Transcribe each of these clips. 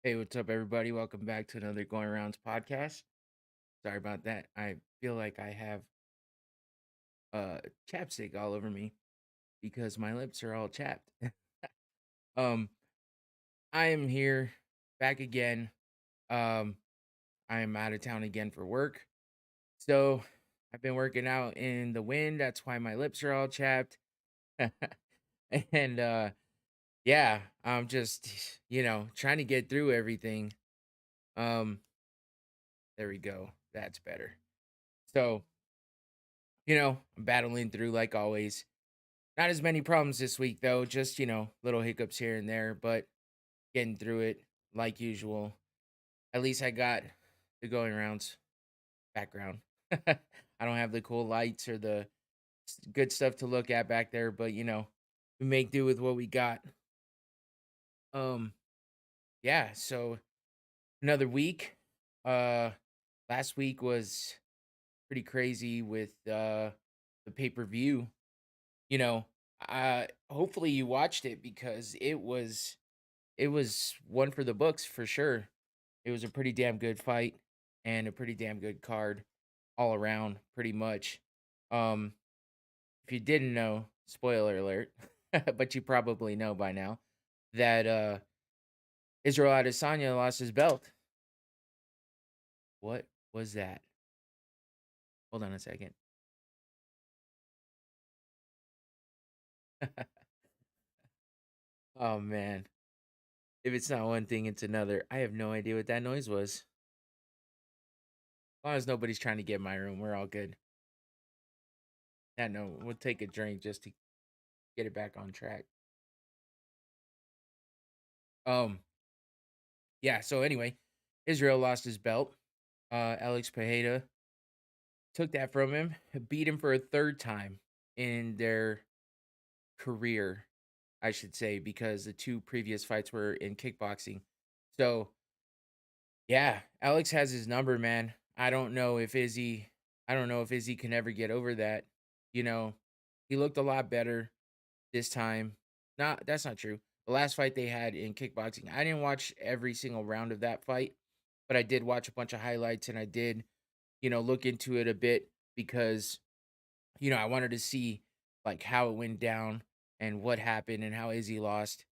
Hey, what's up, everybody? Welcome back to another Going Rounds podcast. Sorry about that. I feel like I have uh chapstick all over me because my lips are all chapped. um, I am here back again. Um, I am out of town again for work. So I've been working out in the wind. That's why my lips are all chapped. and yeah, I'm just, trying to get through everything. Um, there we go. That's better. So I'm battling through like always. Not as many problems this week though, just, little hiccups here and there, but getting through it like usual. At least I got the going rounds background. I don't have the cool lights or the good stuff to look at back there, but we make do with what we got. Um yeah, so another week. Uh Last week was pretty crazy with the pay-per-view. You know, hopefully you watched it because it was one for the books for sure. It was a pretty damn good fight and a pretty damn good card all around, pretty much. Um, if you didn't know, spoiler alert, but you probably know by now that Israel Adesanya lost his belt. What was that? Hold on a second. Oh man, if it's not one thing, it's another. I have no idea what that noise was. As long as nobody's trying to get in my room, we're all good. Yeah, no, we'll take a drink just to get it back on track. Um, yeah, so anyway, Israel lost his belt. Alex Pajeda took that from him, beat him for a third time in their career, I should say, because the two previous fights were in kickboxing. So, yeah, Alex has his number, man. I don't know if Izzy can ever get over that. You know, he looked a lot better this time. Not That's not true. The last fight they had in kickboxing, I didn't watch every single round of that fight, but I did watch a bunch of highlights and I did, look into it a bit because, I wanted to see like how it went down and what happened and how Izzy lost.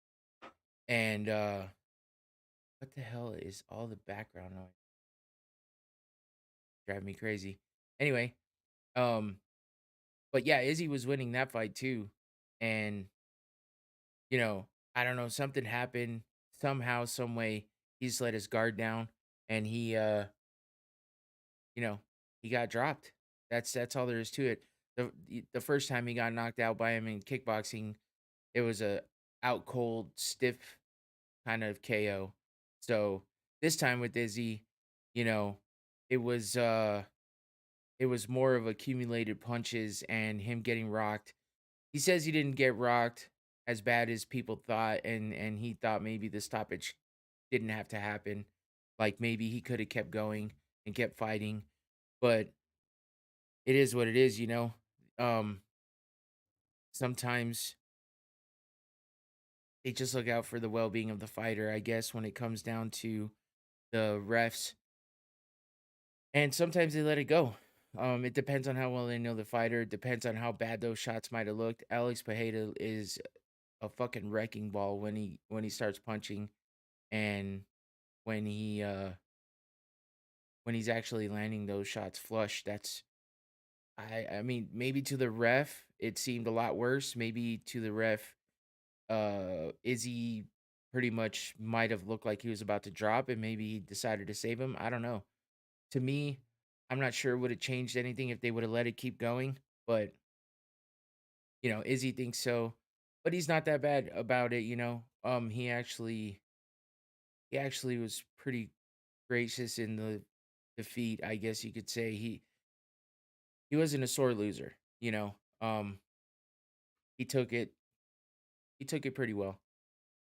And what the hell is all the background noise? Drive me crazy. Anyway, um, but yeah, Izzy was winning that fight too. And you know, I don't know, something happened somehow, some way. He just let his guard down and you know, he got dropped. That's all there is to it. The first time he got knocked out by him in kickboxing, it was a out cold, stiff kind of KO. So this time with Izzy, you know, it was uh it was more of accumulated punches and him getting rocked. He says he didn't get rocked as bad as people thought, and he thought maybe the stoppage didn't have to happen. Like maybe he could have kept going and kept fighting, but it is what it is. Um, Sometimes they just look out for the well-being of the fighter, I guess, when it comes down to the refs, and sometimes they let it go. It depends on how well they know the fighter. It depends on how bad those shots might have looked. Alex Pajeda is a fucking wrecking ball when he starts punching and when he's actually landing those shots flush. I mean, maybe to the ref it seemed a lot worse. Maybe to the ref, Izzy pretty much might have looked like he was about to drop and maybe he decided to save him. I don't know. To me, I'm not sure would have changed anything if they would have let it keep going, but Izzy thinks so. But he's not that bad about it. He actually was pretty gracious in the defeat, I guess you could say. He wasn't a sore loser, you know. Um he took it he took it pretty well.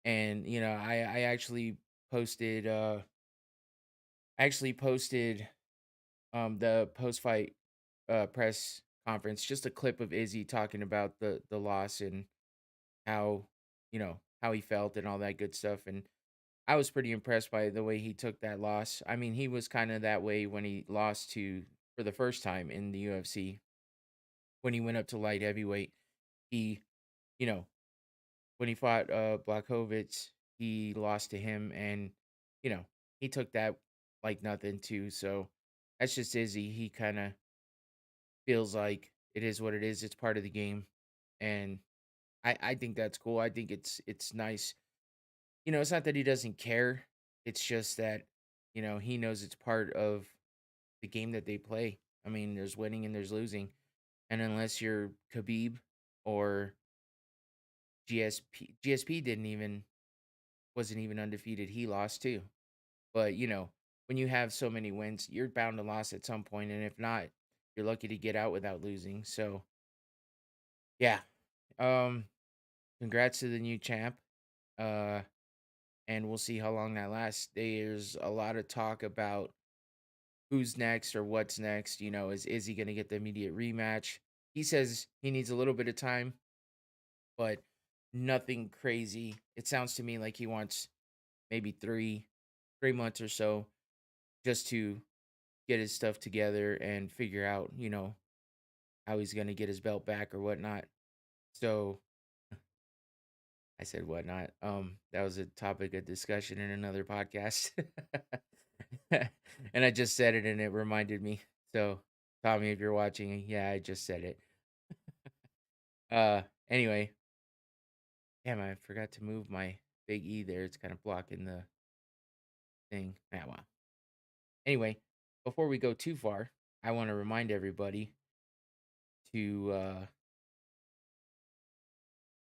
And I posted uh actually posted the post fight press conference, just a clip of Izzy talking about the loss and how how he felt and all that good stuff. And I was pretty impressed by the way he took that loss. I mean, he was kind of that way when he lost to for the first time in the UFC when he went up to light heavyweight. He, you know, when he fought Blachowicz, he lost to him, and you know he took that like nothing too. So that's just Izzy. He kind of feels like it is what it is. It's part of the game, and I think that's cool. I think it's nice. It's not that he doesn't care. It's just that he knows it's part of the game that they play. I mean, there's winning and there's losing, and unless you're Khabib or GSP didn't even wasn't even undefeated. He lost too. But, when you have so many wins, you're bound to lose at some point, and if not, you're lucky to get out without losing. So, yeah. Um, Congrats to the new champ. Uh, and we'll see how long that lasts. There's a lot of talk about who's next or what's next. Is he going to get the immediate rematch? He says he needs a little bit of time, but nothing crazy. It sounds to me like he wants maybe 3 months or so just to get his stuff together and figure out, how he's gonna get his belt back or whatnot. So I said whatnot. That was a topic of discussion in another podcast. And I just said it and it reminded me. So Tommy, if you're watching, yeah, I just said it. Anyway, damn, I forgot to move my big E there. It's kind of blocking the thing. Yeah, wow. Anyway, before we go too far, I want to remind everybody to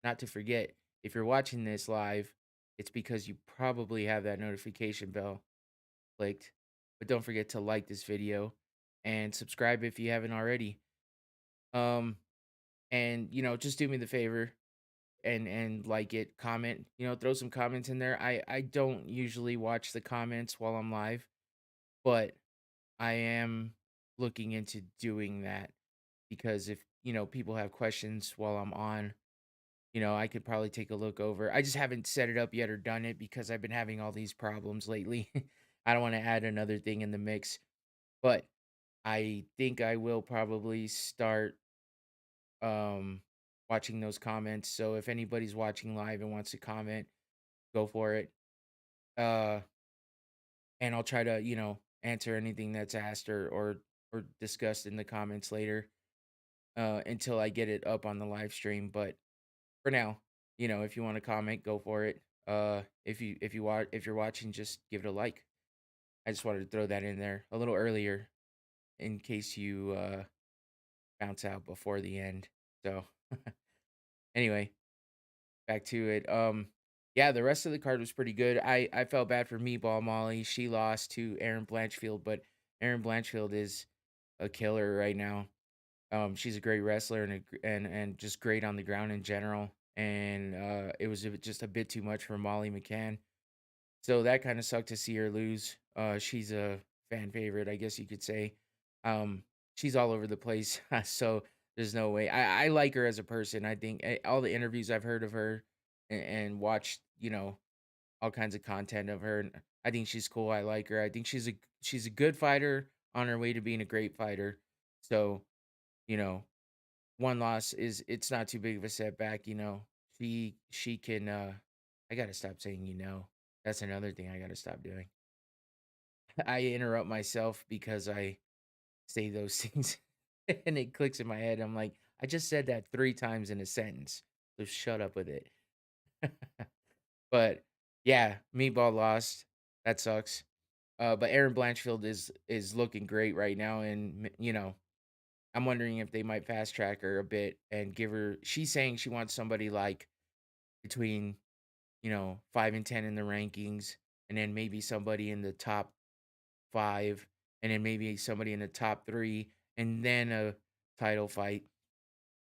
not to forget, if you're watching this live, it's because you probably have that notification bell clicked. But don't forget to like this video and subscribe if you haven't already. Um, and just do me the favor and like it, comment, throw some comments in there. I don't usually watch the comments while I'm live, but I am looking into doing that because if people have questions while I'm on, I could probably take a look over. I just haven't set it up yet or done it because I've been having all these problems lately. I don't want to add another thing in the mix, but I think I will probably start um watching those comments. So if anybody's watching live and wants to comment, go for it. Uh and I'll try to, answer anything that's asked or discussed in the comments later until I get it up on the live stream, but for now, if you want to comment, go for it. If you're watching, just give it a like. I just wanted to throw that in there a little earlier in case you bounce out before the end. So anyway, back to it. Yeah, the rest of the card was pretty good. I felt bad for Meatball Molly. She lost to Aaron Blanchfield, but Aaron Blanchfield is a killer right now. She's a great wrestler and just great on the ground in general. And it was just a bit too much for Molly McCann. So that kind of sucked to see her lose. She's a fan favorite, I guess you could say. Um, she's all over the place, so there's no way. I like her as a person. I think all the interviews I've heard of her and watched, all kinds of content of her. And I think she's cool. I like her. I think she's a good fighter on her way to being a great fighter. So you know, one loss is it's not too big of a setback. She can. I gotta stop saying. That's another thing I gotta stop doing. I interrupt myself because I say those things, and it clicks in my head. I'm like, I just said that 3 times in a sentence, so shut up with it. But yeah, Meatball lost. That sucks. But Aaron Blanchfield is looking great right now, and I'm wondering if they might fast track her a bit and give her. She's saying she wants somebody like between 5 and 10 in the rankings, and then maybe somebody in the top 5, and then maybe somebody in the top 3, and then a title fight.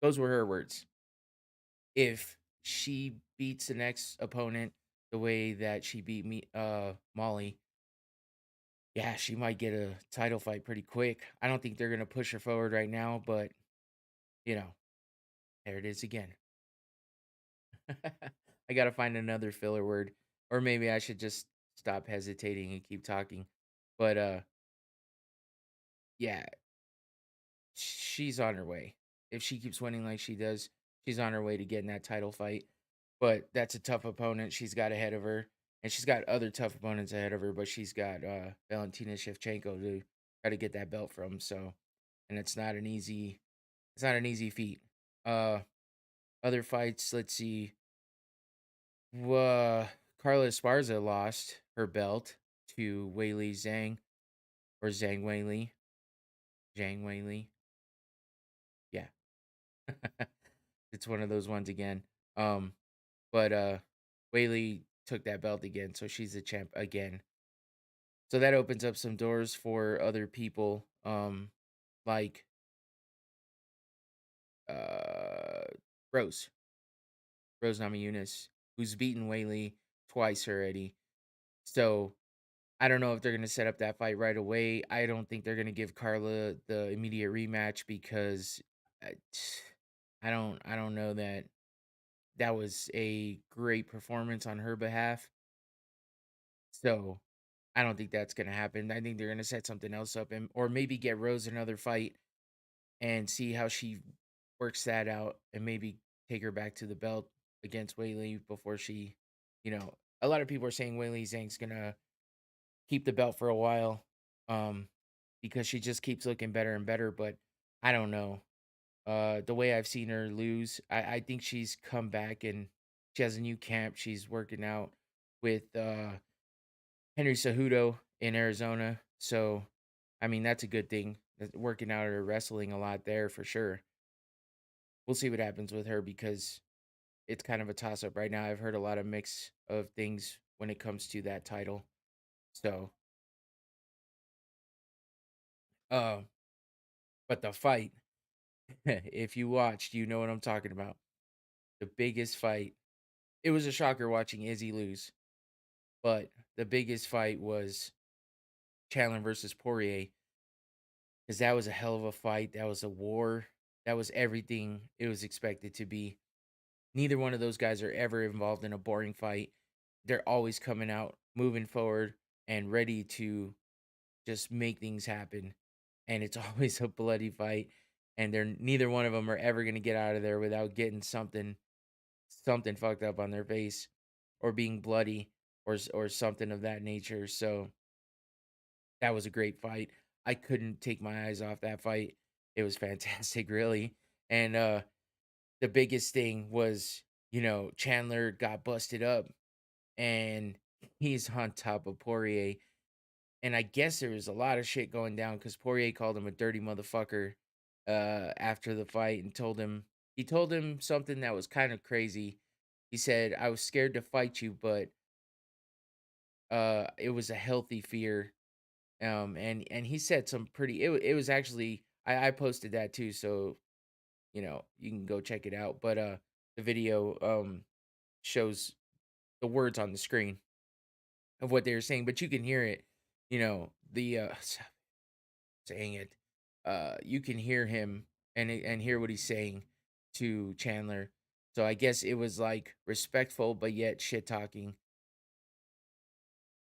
Those were her words. If she beats the next opponent the way that she beat me, Molly, yeah, she might get a title fight pretty quick. I don't think they're gonna push her forward right now, but you know, there it is again. I gotta find another filler word, or maybe I should just stop hesitating and keep talking. But yeah, she's on her way. If she keeps winning like she does, she's on her way to getting that title fight. But that's a tough opponent she's got ahead of her. And she's got other tough opponents ahead of her, but she's got Valentina Shevchenko to try to get that belt from. So, and it's not an easy feat. Uh Other fights, let's see. Carla Esparza lost her belt to Weili Zhang or Zhang Weili. Zhang Weili. Yeah. It's one of those ones again. Um, but Weili took that belt again, so she's the champ again. So that opens up some doors for other people, like uh Rose, Rose Namajunas, who's beaten Weili twice already. So I don't know if they're gonna set up that fight right away. I don't think they're gonna give Carla the immediate rematch because I, I don't know that that was a great performance on her behalf. So I don't think that's gonna happen. I think they're gonna set something else up and or maybe get Rose another fight and see how she works that out and maybe take her back to the belt against Weili before she, a lot of people are saying Weili Zhang's gonna keep the belt for a while, um, because she just keeps looking better and better. But I don't know. The way I've seen her lose, I think she's come back and she has a new camp. She's working out with Henry Cejudo in Arizona. So, I mean, that's a good thing. Working out or wrestling a lot there for sure. We'll see what happens with her because it's kind of a toss up right now. I've heard a lot of mix of things when it comes to that title. So, uh, but the fight, if you watched, you know what I'm talking about. The biggest fight. It was a shocker watching Izzy lose, but the biggest fight was Chandler versus Poirier because that was a hell of a fight. That was a war. That was everything it was expected to be. Neither one of those guys are ever involved in a boring fight. They're always coming out, moving forward, and ready to just make things happen. And it's always a bloody fight. And they're neither one of them are ever gonna get out of there without getting something fucked up on their face or being bloody or something of that nature. So that was a great fight. I couldn't take my eyes off that fight. It was fantastic, really. And the biggest thing was, Chandler got busted up and he's on top of Poirier. And I guess there was a lot of shit going down because Poirier called him a dirty motherfucker after the fight and he told him something that was kind of crazy. He said, I was scared to fight you, but it was a healthy fear. And he said some pretty it was actually I posted that too, so you can go check it out. But the video shows the words on the screen of what they were saying, but you can hear it, the saying it. You can hear him and hear what he's saying to Chandler. So I guess it was like respectful but yet shit talking.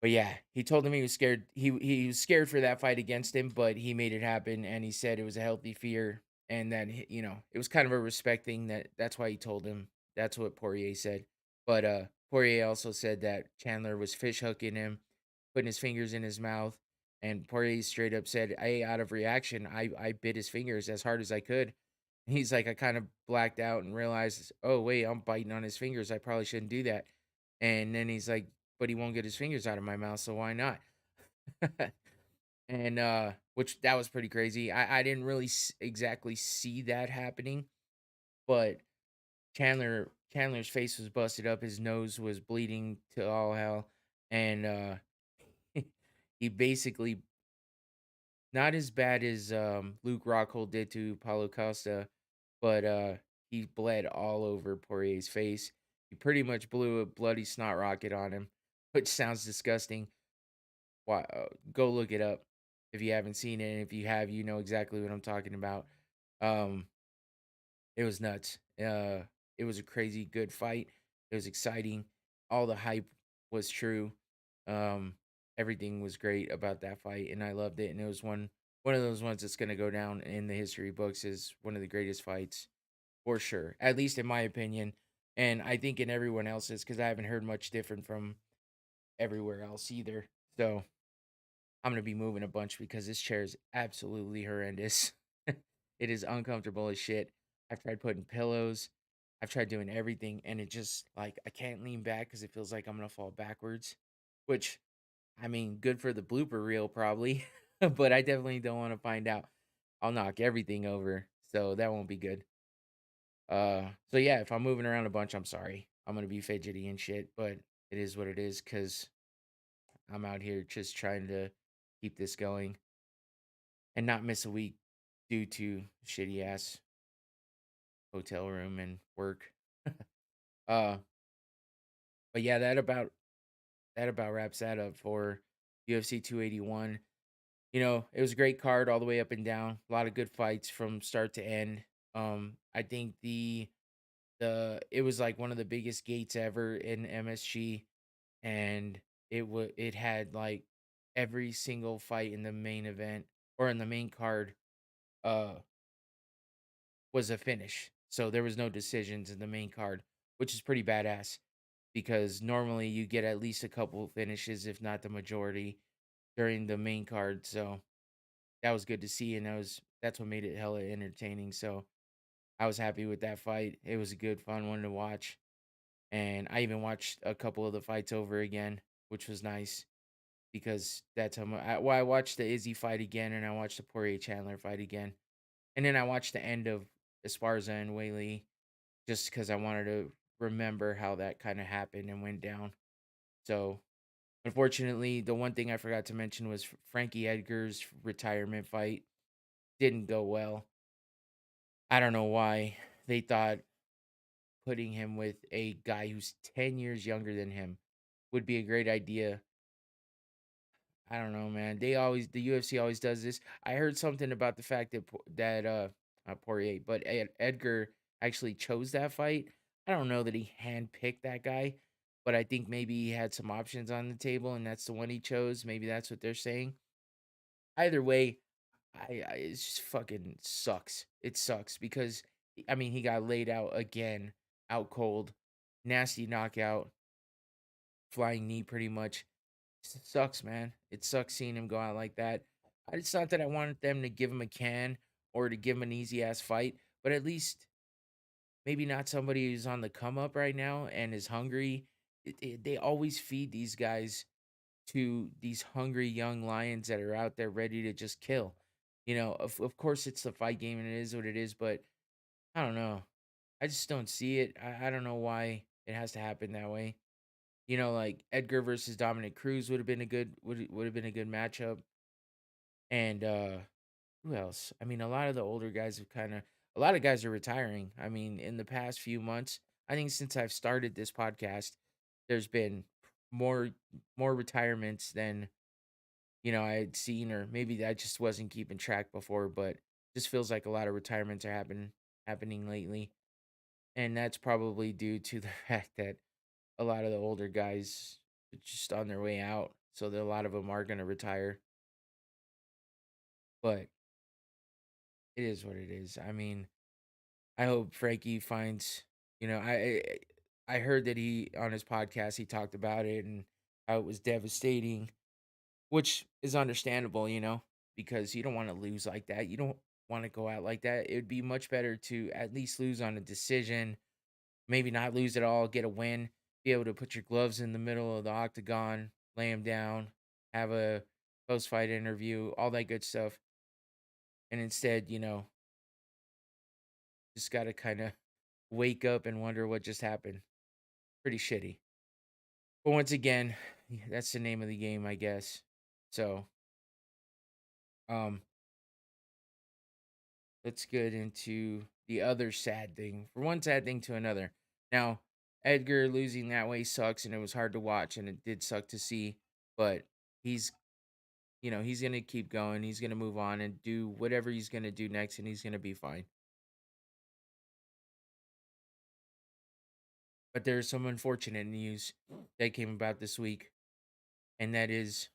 But yeah, he told him he was scared. He was scared for that fight against him, but he made it happen, and he said it was a healthy fear, and that it was kind of a respect thing. That's why he told him. That's what Poirier said. But Poirier also said that Chandler was fish hooking him, putting his fingers in his mouth, and Poirier straight up said, "I out of reaction, I bit his fingers as hard as I could." He's like, I kind of blacked out and realized, oh wait, I'm biting on his fingers. I probably shouldn't do that. And then he's like, but he won't get his fingers out of my mouth, so why not? And which that was pretty crazy. I didn't really exactly see that happening, but Chandler's face was busted up, his nose was bleeding to all hell, and he basically not as bad as Luke Rockhold did to Paulo Costa, but he bled all over Poirier's face. He pretty much blew a bloody snot rocket on him, which sounds disgusting. Why? Go look it up if you haven't seen it, and if you have, you know exactly what I'm talking about. Um, it was nuts. It was a crazy good fight. It was exciting. All the hype was true. Um, Everything was great about that fight, and I loved it. And it was one of those ones that's gonna go down in the history books as one of the greatest fights for sure, at least in my opinion. And I think in everyone else's, because I haven't heard much different from everywhere else either. So I'm gonna be moving a bunch because this chair is absolutely horrendous. It is uncomfortable as shit. I've tried putting pillows, I've tried doing everything, and it just like I can't lean back because it feels like I'm gonna fall backwards. Which, I mean, good for the blooper reel probably, but I definitely don't want to find out. I'll knock everything over, so that won't be good. So yeah, if I'm moving around a bunch, I'm sorry. I'm gonna be fidgety and shit, but it is what it is because I'm out here just trying to keep this going and not miss a week due to shitty ass hotel room and work. uh, but yeah, that about wraps that up for UFC 281. You know, it was a great card all the way up and down. A lot of good fights from start to end. I think the it was like one of the biggest gates ever in MSG, and it had like every single fight in the main event or in the main card uh was a finish. So there was no decisions in the main card, which is pretty badass because normally you get at least a couple finishes, if not the majority, during the main card. So that was good to see, and that's what made it hella entertaining. So I was happy with that fight. It was a good, fun one to watch, and I even watched a couple of the fights over again, which was nice because that's how much. I watched the Izzy fight again, and I watched the Poirier Chandler fight again, and then I watched the end of Esparza and Whaley just because I wanted to remember how that kind of happened and went down. So, unfortunately, the one thing I forgot to mention was Frankie Edgar's retirement fight didn't go well. I don't know why they thought putting him with a guy who's 10 years younger than him would be a great idea. I don't know, man. The UFC always does this. I heard something about the fact that not Poirier, but Edgar actually chose that fight. I don't know that he handpicked that guy, but I think maybe he had some options on the table and that's the one he chose. Maybe that's what they're saying. Either way, I it just fucking sucks. It sucks because I mean he got laid out again, out cold, nasty knockout, flying knee pretty much. Sucks, man. It sucks seeing him go out like that. It's not that I wanted them to give him a can or to give him an easy ass fight, but at least maybe not somebody who's on the come up right now and is hungry. They always feed these guys to these hungry young lions that are out there ready to just kill. You know, of course it's the fight game and it is what it is, but I don't know. I just don't see it. I don't know why it has to happen that way. You know, like Edgar versus Dominic Cruz would have been a good matchup. And who else? I mean, a lot of the older guys have a lot of guys are retiring. I mean, in the past few months, I think since I've started this podcast, there's been more more retirements than I had seen, or maybe I just wasn't keeping track before, but just feels like a lot of retirements are happening lately. And that's probably due to the fact that a lot of the older guys are just on their way out. So a lot of them are going to retire. But it is what it is. I mean, I hope Frankie finds, you know, I heard that he on his podcast he talked about it and how it was devastating, which is understandable, because you don't want to lose like that. You don't want to go out like that. It would be much better to at least lose on a decision, maybe not lose at all, get a win, be able to put your gloves in the middle of the octagon, lay him down, have a post fight interview, all that good stuff. And instead, just got to kind of wake up and wonder what just happened. Pretty shitty. But once again, that's the name of the game, I guess. So, um, let's get into the other sad thing. For one sad thing to another. Now, Edgar losing that way sucks and it was hard to watch and it did suck to see, but he's he's going to keep going. He's going to move on and do whatever he's going to do next and he's going to be fine. But there's some unfortunate news that came about this week. and that is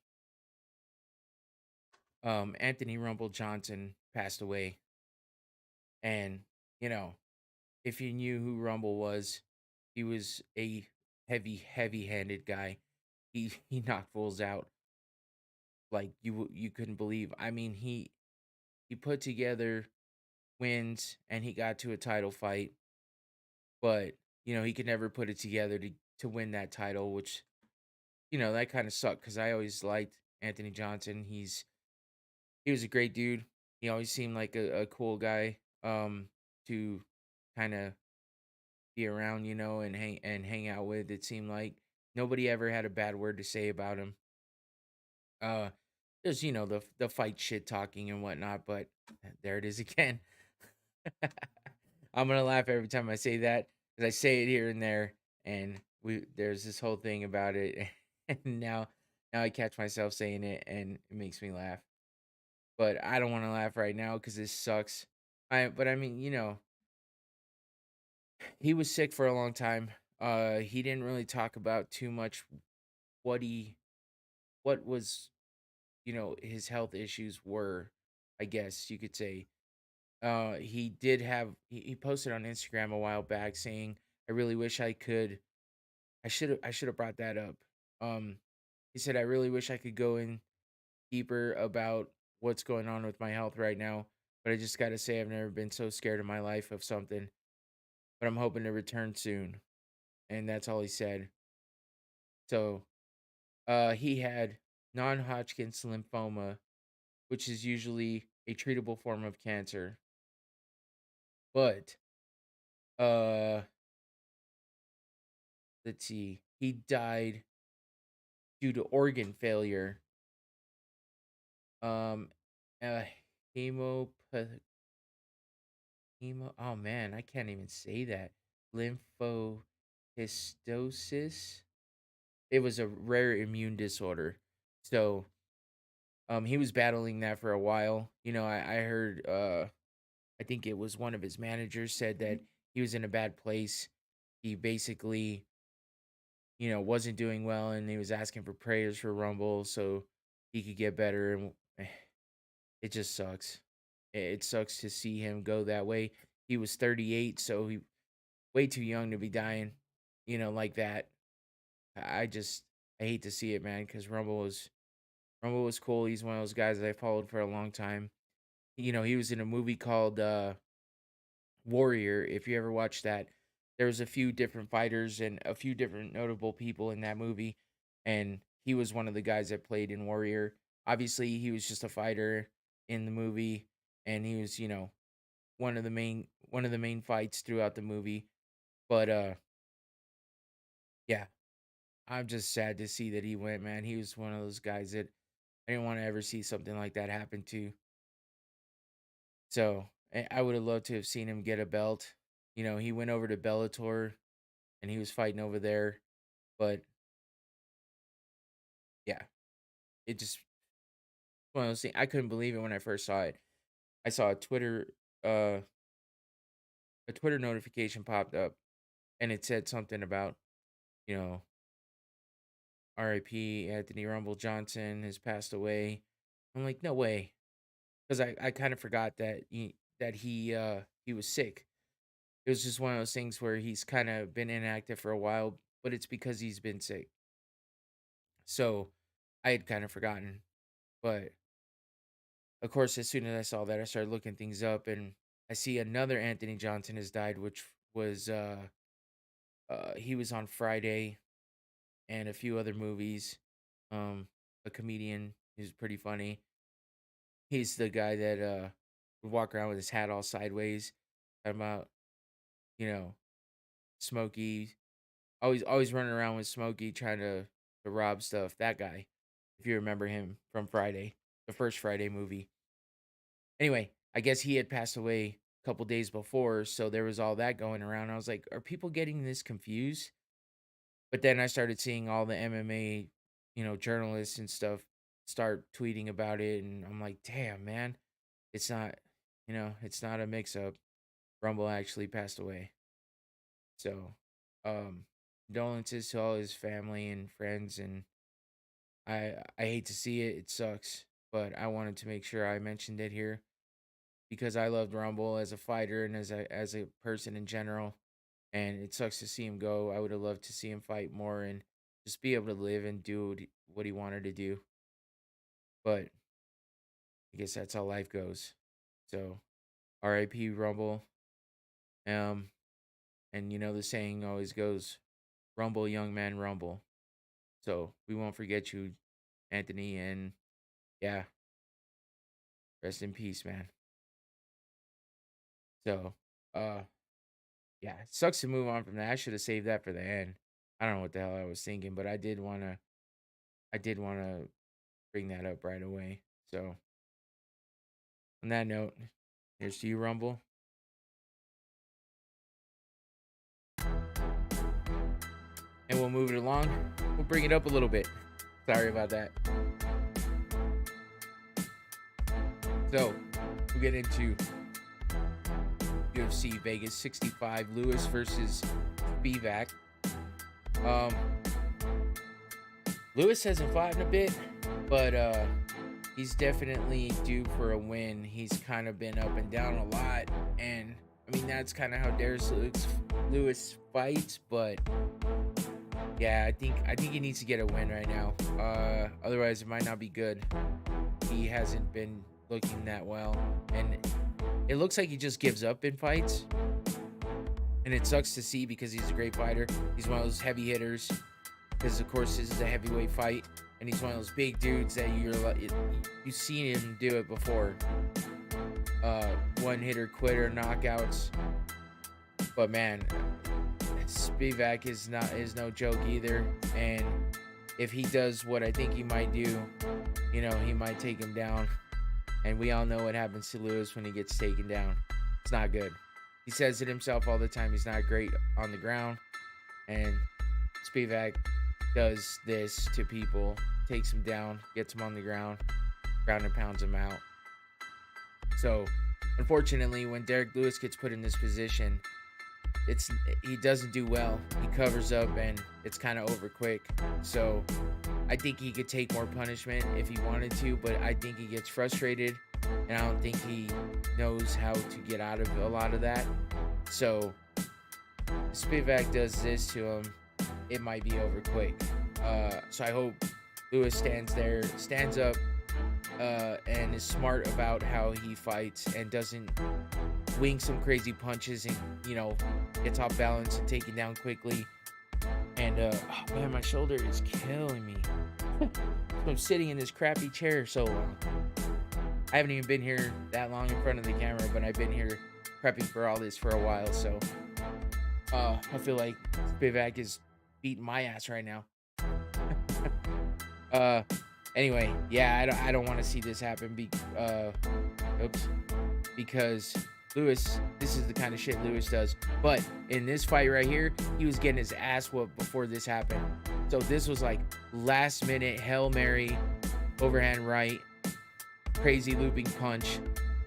Anthony Rumble Johnson passed away. And, you know, if you knew who Rumble was, he was a heavy-handed guy. He knocked fools out like you couldn't believe. I mean, he put together wins and he got to a title fight, but he could never put it together to win that title, which that kind of sucked because I always liked Anthony Johnson. He was a great dude. He always seemed like a cool guy to kind of be around, and hang out with. It seemed like nobody ever had a bad word to say about him. Uh there's the fight shit talking and whatnot, but there it is again. I'm gonna laugh every time I say that because I say it here and there, and there's this whole thing about it, and now I catch myself saying it, and it makes me laugh. But I don't want to laugh right now because this sucks. But I mean, he was sick for a long time. He didn't really talk about too much what what was his health issues were. I guess you could say. He did have he posted on Instagram a while back saying, "I really wish I could." I should have brought that up. Um, he said, "I really wish I could go in deeper about what's going on with my health right now, but I just got to say I've never been so scared in my life of something, but I'm hoping to return soon." And that's all he said. So, he had non-Hodgkin's lymphoma, which is usually a treatable form of cancer, but uh let's see. He died due to organ failure. Um, uh, hemo, hemo. Oh man, I can't even say that. Lymphohistosis. It was a rare immune disorder. So, he was battling that for a while. I heard. I think it was one of his managers said that he was in a bad place. He basically, wasn't doing well, and he was asking for prayers for Rumble so he could get better. And it just sucks. It sucks to see him go that way. He was 38, so he way too young to be dying, like that. I just I hate to see it, man, because Rumble was cool. He's one of those guys that I followed for a long time. He was in a movie called Warrior. If you ever watched that, there was a few different fighters and a few different notable people in that movie, and he was one of the guys that played in Warrior. Obviously, he was just a fighter in the movie, and he was, one of the main fights throughout the movie. But yeah, I'm just sad to see that he went, man. He was one of those guys that I didn't want to ever see something like that happen to. So I would have loved to have seen him get a belt. He went over to Bellator and he was fighting over there. But yeah, it just one of those things. I couldn't believe it when I first saw it. I saw uh a Twitter notification popped up and it said something about, you know, RIP Anthony Rumble Johnson has passed away. I'm like, no way. Because I kind of forgot that he was sick. It was just one of those things where he's kind of been inactive for a while, but it's because he's been sick. So I had kind of forgotten. But of course, as soon as I saw that, I started looking things up, and I see another Anthony Johnson has died, which was he was on Friday and a few other movies. A comedian who's pretty funny. He's the guy that would walk around with his hat all sideways, talking about you know Smokey, always running around with Smokey trying to rob stuff. That guy, if you remember him from Friday, the first Friday movie. Anyway, I guess he had passed away a couple days before, so there was all that going around. I was like, are people getting this confused? But then I started seeing all the MMA, journalists and stuff start tweeting about it, and I'm like, damn, man, it's not, it's not a mix up. Rumble actually passed away. So, um, condolences to all his family and friends, and I hate to see it. It sucks, but I wanted to make sure I mentioned it here because I loved Rumble as a fighter and as a person in general. And it sucks to see him go. I would have loved to see him fight more and just be able to live and do what he wanted to do. But I guess that's how life goes. So R.I.P. Rumble. Um, and you know the saying always goes, "Rumble, young man, rumble." So we won't forget you, Anthony. And yeah, rest in peace, man. So, uh, yeah, it sucks to move on from that. I should have saved that for the end. I don't know what the hell I was thinking, but I did wanna bring that up right away. So on that note, here's to you, Rumble. And we'll move it along. We'll bring it up a little bit. Sorry about that. So we'll get into UFC Vegas 65, Lewis versus Spivac. Um, Lewis hasn't fought in a bit, but he's definitely due for a win. He's kind of been up and down a lot, and I mean that's kind of how Darius Lewis fights. But yeah, I think he needs to get a win right now. Otherwise, it might not be good. He hasn't been looking that well, and it looks like he just gives up in fights. And it sucks to see because he's a great fighter. He's one of those heavy hitters. Because of course this is a heavyweight fight, and he's one of those big dudes that you've seen him do it before. One hitter quitter knockouts. But man, Spivac is no joke either. And if he does what I think he might do, you know, he might take him down. And we all know what happens to Lewis when he gets taken down. It's not good. He says it himself all the time. He's not great on the ground. And Spivac does this to people, takes him down, gets him on the ground and pounds him out. So, unfortunately, when Derek Lewis gets put in this position, he doesn't do well. He covers up, and it's kind of over quick. So, I think he could take more punishment if he wanted to, but I think he gets frustrated, and I don't think he knows how to get out of a lot of that. So, Spivac does this to him, it might be over quick. So I hope Lewis stands up, and is smart about how he fights and doesn't wing some crazy punches and, you know, gets off balance and taken down quickly. And, oh man, my shoulder is killing me. I'm sitting in this crappy chair so long. I haven't even been here that long in front of the camera, but I've been here prepping for all this for a while. So, I feel like Spivac is beating my ass right now. Anyway, yeah, I don't want to see this happen. Because Lewis, this is the kind of shit Lewis does. But in this fight right here, he was getting his ass whooped before this happened. So this was like last minute Hail Mary, overhand right, crazy looping punch,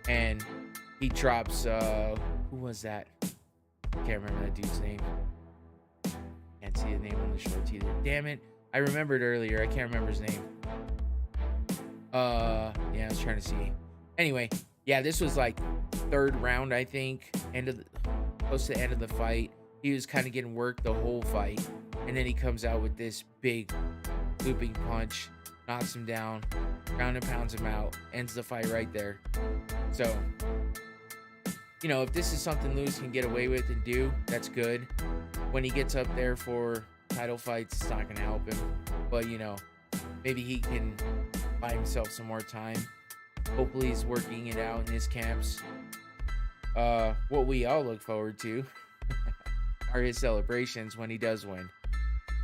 and he drops. Who was that? Can't remember that dude's name. Can't see the name on the shorts either. Damn it. I remembered earlier. I can't remember his name. Yeah, I was trying to see. Anyway, yeah, this was like third round, I think. Close to the end of the fight. He was kind of getting worked the whole fight. And then he comes out with this big looping punch. Knocks him down. Ground and pounds him out. Ends the fight right there. So, you know, if this is something Lewis can get away with and do, that's good. When he gets up there for title fights, it's not going to help him. But, you know, maybe he can buy himself some more time. Hopefully he's working it out in his camps. What we all look forward to are his celebrations when he does win.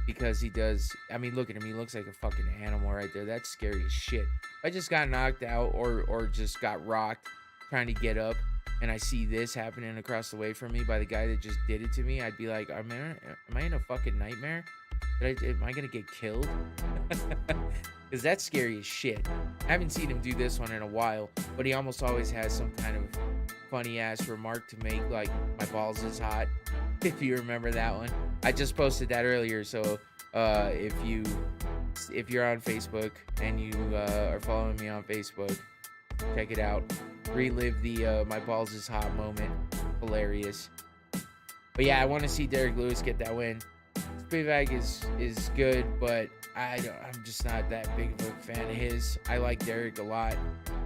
Because he does, I mean, look at him. He looks like a fucking animal right there. That's scary as shit. If I just got knocked out or just got rocked trying to get up, and I see this happening across the way from me by the guy that just did it to me, I'd be like, am I in a fucking nightmare? Am I going to get killed? Because that's scary as shit. I haven't seen him do this one in a while, but he almost always has some kind of funny-ass remark to make, like, my balls is hot, if you remember that one. I just posted that earlier, so if you if you're on Facebook and you are following me on Facebook, check it out. Relive the my balls is hot moment. Hilarious. But yeah, I want to see Derek Lewis get that win. Spivac is good, but I'm just not that big of a fan of his. I like Derek a lot.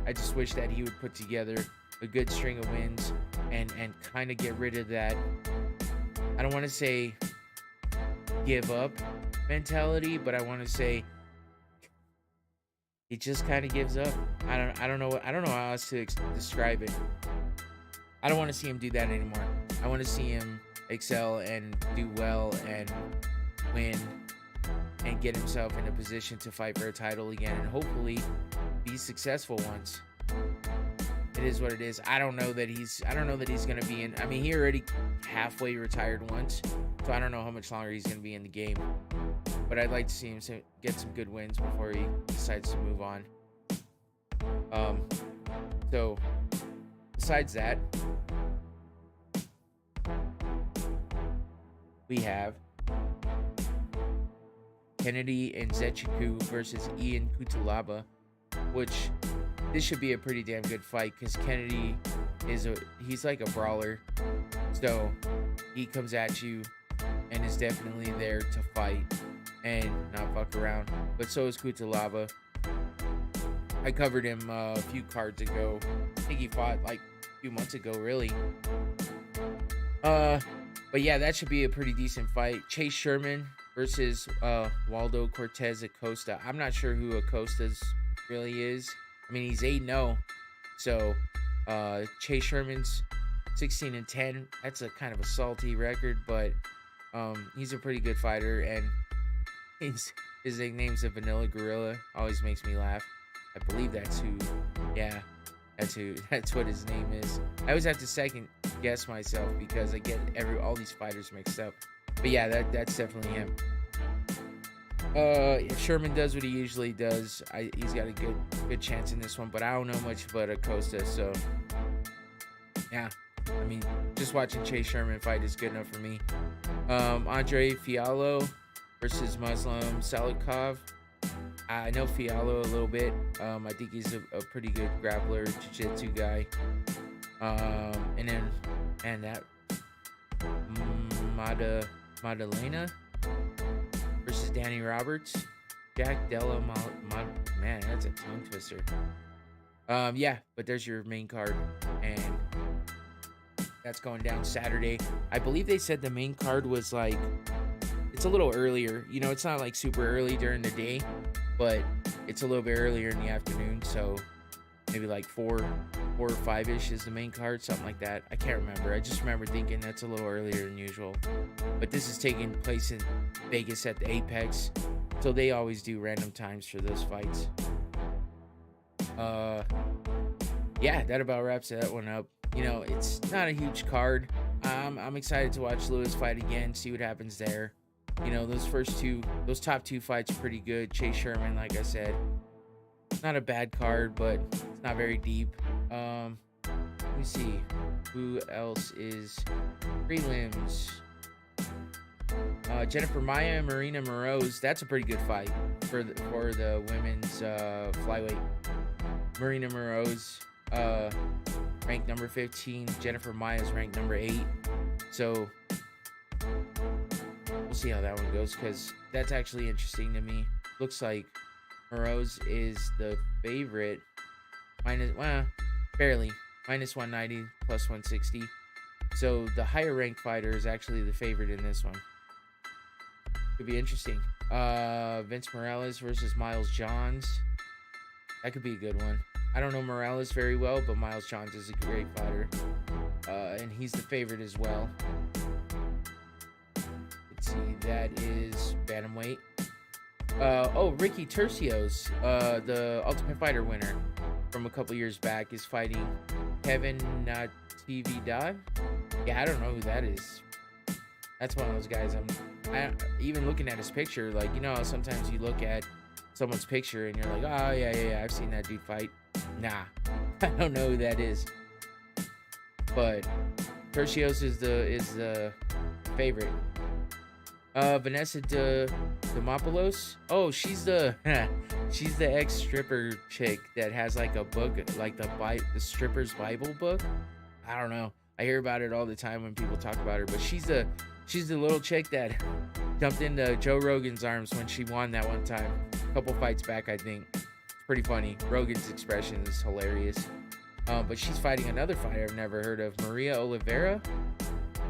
I just wish that he would put together a good string of wins and kind of get rid of that, I don't want to say give up mentality, but I want to say he just kind of gives up. I don't know how else to describe it. I don't want to see him do that anymore. I want to see him excel and do well and win and get himself in a position to fight for a title again and hopefully be successful once. It is what it is. I don't know that he's gonna be in. I mean, he already halfway retired once, so I don't know how much longer he's gonna be in the game. But I'd like to see him get some good wins before he decides to move on. So besides that, we have Kennedy and Nzechukwu versus Ian Cutelaba, which this should be a pretty damn good fight because Kennedy he's like a brawler, so he comes at you and is definitely there to fight and not fuck around. But so is Cutelaba. I covered him a few cards ago. I think he fought like a few months ago, really. But yeah, that should be a pretty decent fight. Chase Sherman versus Waldo Cortez Acosta. I'm not sure who Acosta's really is. I mean, he's 8-0. So Chase Sherman's 16-10. That's a kind of a salty record, but he's a pretty good fighter, and his nickname's a Vanilla Gorilla. Always makes me laugh. I believe that's what his name is. I always have to second guess myself because I get all these fighters mixed up. But yeah, that's definitely him. If Sherman does what he usually does, he's got a good chance in this one, but I don't know much about Acosta, so yeah. I mean, just watching Chase Sherman fight is good enough for me. Andre Fiallo versus Muslim Salikov. I know Fiallo a little bit. I think he's a pretty good grappler, jiu-jitsu guy. And that Madalena versus Danny Roberts. Jack Della man, that's a tongue twister. Yeah, but there's your main card, and that's going down Saturday. I believe they said the main card was like, it's a little earlier. You know, it's not like super early during the day, but it's a little bit earlier in the afternoon. So maybe like 4 or 5-ish is the main card, something like that. I can't remember. I just remember thinking that's a little earlier than usual. But this is taking place in Vegas at the Apex, so they always do random times for those fights. Yeah, that about wraps that one up. You know, it's not a huge card. I'm excited to watch Lewis fight again, see what happens there. You know, those top two fights are pretty good. Chase Sherman, like I said, not a bad card, but it's not very deep. Let me see who else is prelims. Jennifer Maia and Marina Moroz. That's a pretty good fight for the women's flyweight. Marina Moroz, ranked number 15. Jennifer Maia is ranked number 8. So we'll see how that one goes, because that's actually interesting to me. Looks like Moroz is the favorite. Barely. Minus 190, plus 160. So the higher ranked fighter is actually the favorite in this one. Could be interesting. Vince Morales versus Miles Johns. That could be a good one. I don't know Morales very well, but Miles Johns is a great fighter. And he's the favorite as well. Let's see, that is bantamweight. Ricky Tercios, the Ultimate Fighter winner from a couple years back, is fighting Kevin Natividad. Yeah, I don't know who that is. That's one of those guys. Even looking at his picture, like, you know, sometimes you look at someone's picture and you're like, oh yeah, I've seen that dude fight. Nah, I don't know who that is. But Tercios is the favorite. Vanessa Demopoulos. Oh, she's the she's the ex stripper chick that has like a book, like the stripper's Bible book. I don't know. I hear about it all the time when people talk about her, but she's the little chick that jumped into Joe Rogan's arms when she won that one time, a couple fights back, I think. It's pretty funny. Rogan's expression is hilarious. But she's fighting another fighter I've never heard of, Maria Oliveira.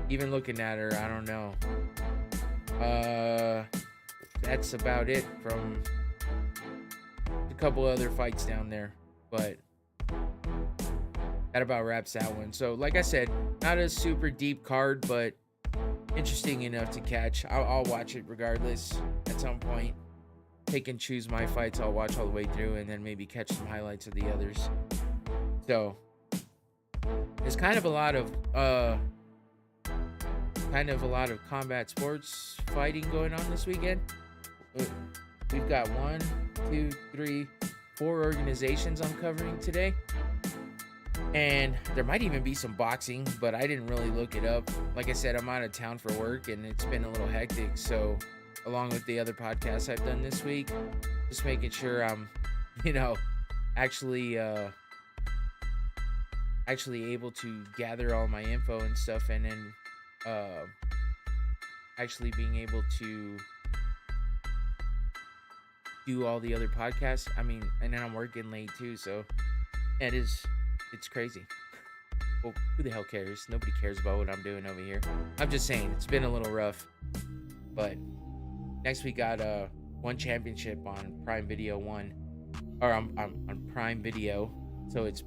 Even looking at her, I don't know. That's about it from a couple other fights down there, but that about wraps that one. So, like I said, not a super deep card, but interesting enough to catch. I'll watch it regardless at some point. Pick and choose my fights. I'll watch all the way through, and then maybe catch some highlights of the others. So, there's kind of a lot of combat sports fighting going on this weekend. We've got 1, 2, 3, 4 organizations I'm covering today. And there might even be some boxing, but I didn't really look it up. Like I said, I'm out of town for work and it's been a little hectic. So along with the other podcasts I've done this week, just making sure I'm, actually able to gather all my info and stuff, and then actually being able to do all the other podcasts. I mean, and then I'm working late too, so it's crazy. Well, who the hell cares? Nobody cares about what I'm doing over here. I'm just saying, it's been a little rough. But next we got one championship on Prime Video 1, or on Prime Video. So it's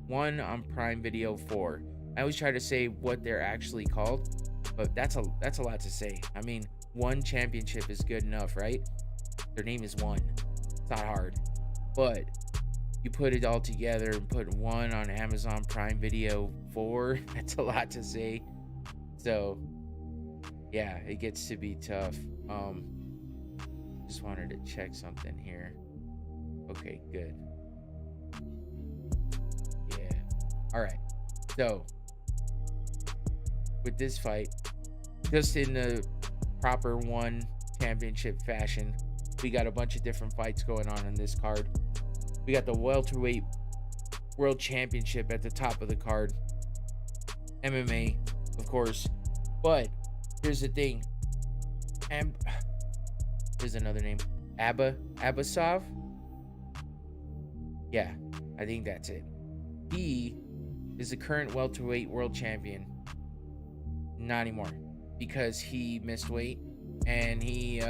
one on Prime Video 4. I always try to say what they're actually called, but that's a lot to say. I mean, one championship is good enough, right? Their name is One. It's not hard. But you put it all together and put one on Amazon Prime Video 4, that's a lot to say. So, yeah, it gets to be tough. Just wanted to check something here. Okay, good. Yeah. All right. So, with this fight, just in the proper one championship fashion, we got a bunch of different fights going on in this card. We got the welterweight world championship at the top of the card. MMA, of course. But here's the thing. There's another name. Abasov? Yeah, I think that's it. He is the current welterweight world champion. Not anymore, because he missed weight and he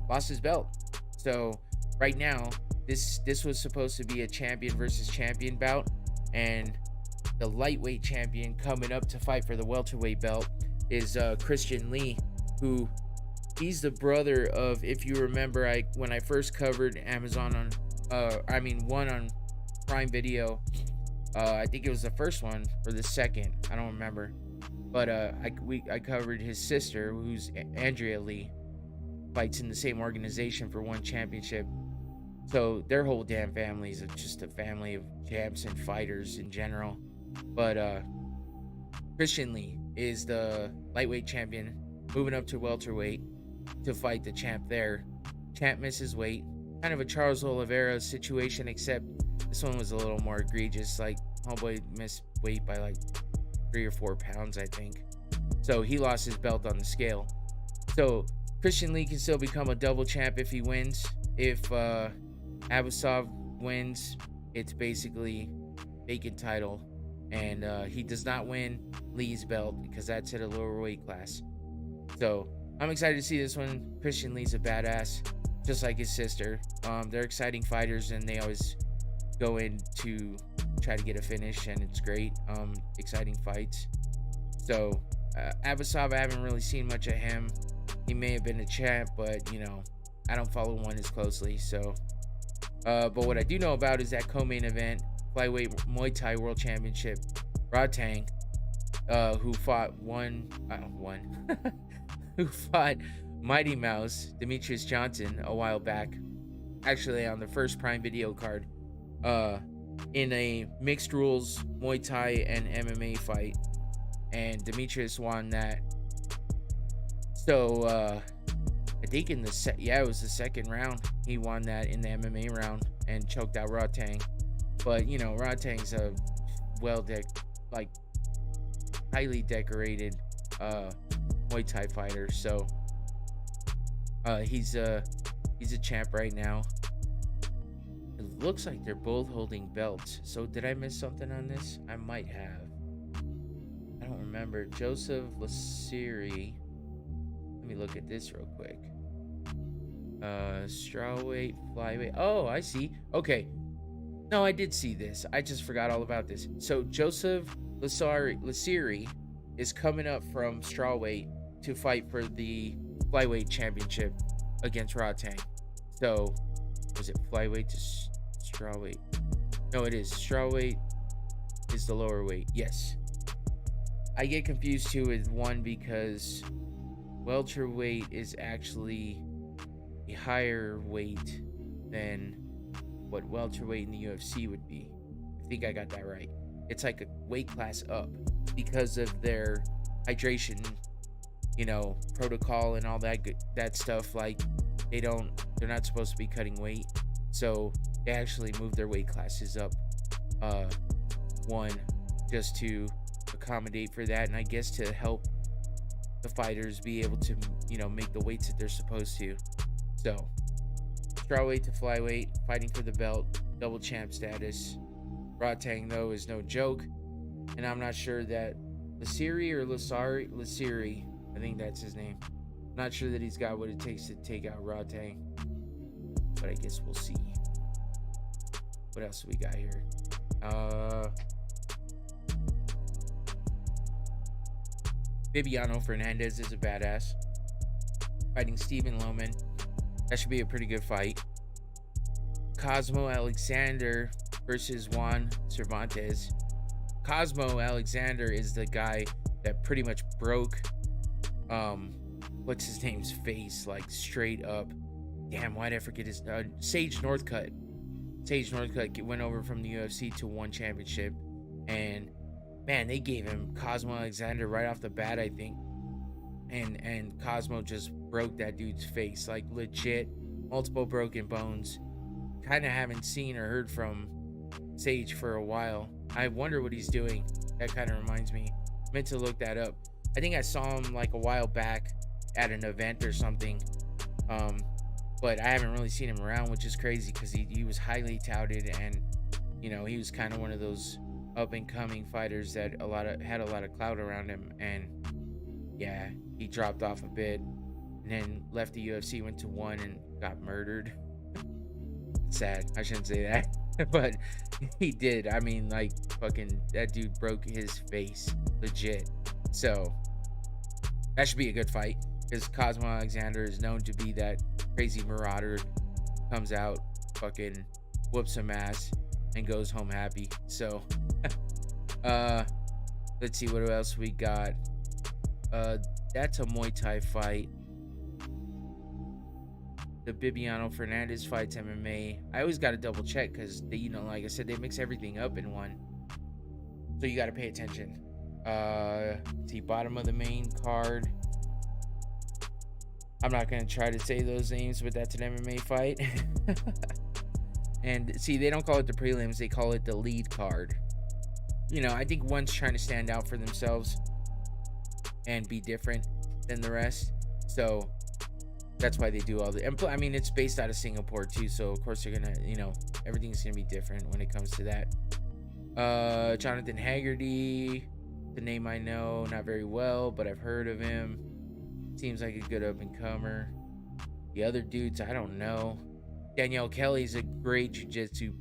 lost his belt. So right now, this was supposed to be a champion versus champion bout, and the lightweight champion coming up to fight for the welterweight belt is Christian Lee, who he's the brother of, if you remember, when I first covered one on Prime Video, I think it was the first one or the second, I don't remember, but I covered his sister, who's Andrea Lee, fights in the same organization for one championship. So their whole damn family is just a family of champs and fighters in general. But Christian Lee is the lightweight champion, moving up to welterweight to fight the champ there. Champ misses weight. Kind of a Charles Oliveira situation, except this one was a little more egregious. Like, homeboy missed weight by like 3 or 4 pounds, I think. So he lost his belt on the scale. So Christian Lee can still become a double champ if he wins. If Abasov wins, it's basically vacant title, and he does not win Lee's belt because that's at a lower weight class. So I'm excited to see this one. Christian Lee's a badass, just like his sister. They're exciting fighters, and they always go in to try to get a finish, and it's great. Exciting fights. So Abasov, I haven't really seen much of him. He may have been a champ, but I don't follow one as closely. So but what I do know about is that co-main event, flyweight Muay Thai World Championship, Rodtang, who fought who fought Mighty Mouse Demetrius Johnson a while back, actually on the first Prime Video card, in a mixed rules Muay Thai and MMA fight, and Demetrius won that. So I think in the it was the second round. He won that in the MMA round and choked out Rodtang. But you know, Rodtang's a like highly decorated Muay Thai fighter. So he's a champ right now. It looks like they're both holding belts. So did I miss something on this? I might have. I don't remember. Joseph Lasiri. Let me look at this real quick. Strawweight, flyweight. Oh, I see. Okay. No, I did see this. I just forgot all about this. So Joseph Lasiri is coming up from strawweight to fight for the flyweight championship against Rodtang. So, was it flyweight to strawweight? No, it is. Strawweight is the lower weight. Yes. I get confused too with one because welterweight is actually a higher weight than what welterweight in the UFC would be. I think I got that right. It's like a weight class up because of their hydration, protocol and all that stuff. Like they're not supposed to be cutting weight, so they actually move their weight classes up one just to accommodate for that, and I guess to help the fighters be able to make the weights that they're supposed to. So strawweight to flyweight, fighting for the belt, double champ status. Rodtang though is no joke, and I'm not sure that Lasiri, I think that's his name. Not sure that he's got what it takes to take out Rodtang, but I guess we'll see. What else do we got here? Bibiano Fernandez is a badass, fighting Stephen Lohman. That should be a pretty good fight. Cosmo Alexander versus Juan Cervantes. Cosmo Alexander is the guy that pretty much broke what's his name's face, like straight up. Damn, why did I forget his Sage Northcutt. Sage Northcutt went over from the UFC to one championship, and man, they gave him Cosmo Alexander right off the bat, I think. And Cosmo just broke that dude's face, like legit, multiple broken bones. Kind of haven't seen or heard from Sage for a while. I wonder what he's doing. That kind of reminds me. Meant to look that up. I think I saw him like a while back at an event or something. But I haven't really seen him around, which is crazy because he was highly touted, and he was kind of one of those up and coming fighters that had a lot of clout around him, and yeah, he dropped off a bit and then left the UFC, went to one and got murdered. Sad. I shouldn't say that, but he did. I mean, like, fucking that dude broke his face, legit. So that should be a good fight because Cosmo Alexander is known to be that crazy marauder, comes out, fucking whoops some ass and goes home happy. So let's see what else we got. That's a Muay Thai fight. The Bibiano Fernandez fights MMA. I always got to double check because they, like I said, they mix everything up in one, so you got to pay attention. See, bottom of the main card. I'm not gonna try to say those names, but that's an MMA fight. And see, they don't call it the prelims, they call it the lead card. I think one's trying to stand out for themselves and be different than the rest. So that's why they do all the. I mean, it's based out of Singapore too, so of course they're gonna, everything's gonna be different when it comes to that. Jonathan Haggerty, the name I know not very well, but I've heard of him. Seems like a good up and comer. The other dudes, I don't know. Danielle Kelly's a great jiu-jitsu.